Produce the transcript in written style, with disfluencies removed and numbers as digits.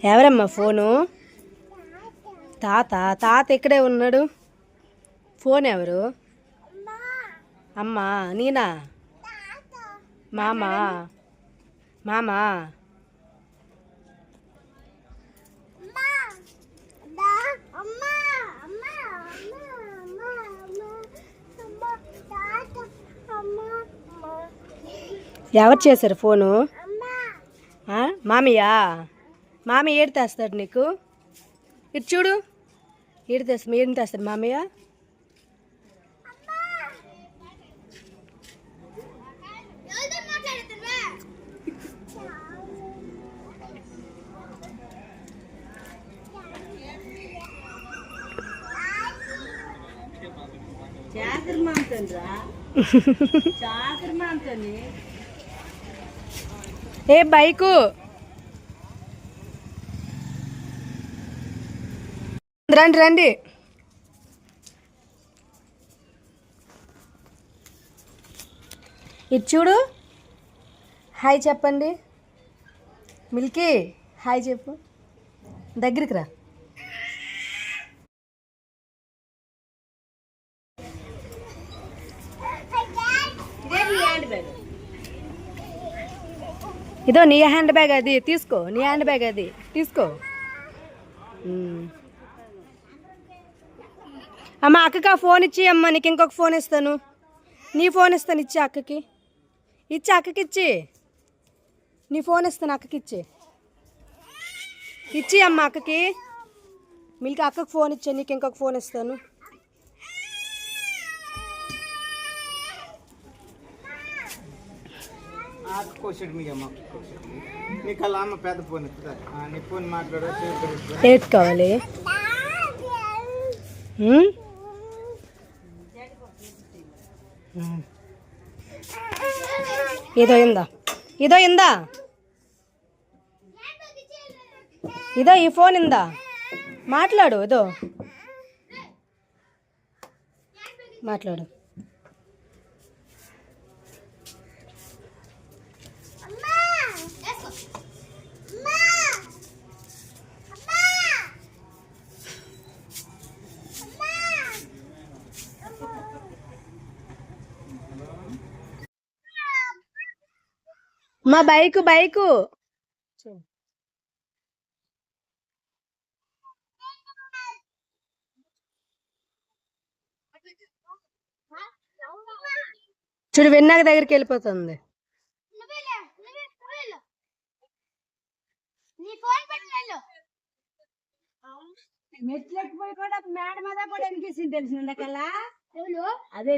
ఎవరమ్మా ఫోను? తాత. తాత ఇక్కడే ఉన్నాడు. ఫోన్ ఎవరు? అమ్మా నేనా? మామా? మామా? ఎవరు చేశారు ఫోను? మామయ్యా? మామయ్య ఏడు తెస్తాడు నీకు? ఇటు చూడు, ఏడు తెస్తాడు మామయ్య. ఏ బైకు రండి రండి. ఇటు చూడు, హాయ్ చెప్పండి. మిల్కీ హాయ్ చెప్పు. దగ్గరికి రా. ఇదో నీ హ్యాండ్ బ్యాగ్ అది తీసుకో. నీ హ్యాండ్ బ్యాగ్ అది తీసుకో. అమ్మ అక్కకి ఆ ఫోన్ ఇచ్చి అమ్మ, నీకు ఇంకొక ఫోన్ ఇస్తాను. నీ ఫోన్ ఇస్తాను, ఇచ్చి అక్కకి. ఇచ్చి అక్కకి ఇచ్చి. నీ ఫోన్ ఇస్తాను, అక్కకి ఇచ్చి. ఇచ్చి అమ్మ అక్కకి. మిల్కి అక్కకి ఫోన్ ఇచ్చా, నీకు ఇంకొక ఫోన్ ఇస్తాను. ఏది కావాలి? ఇదో ఇందా, ఇదో ఇందా, ఇదో ఈ ఫోన్ ఇందా. మాట్లాడు, ఇదో మాట్లాడు. మా బైకు బైకు చూడు, విన్నాక దగ్గరికి వెళ్ళిపోతుంది. మెట్లెక్కిపోయి కూడా మేడ మీద కూడా అనిపిస్తుంది తెలిసిందకల్లా. అదే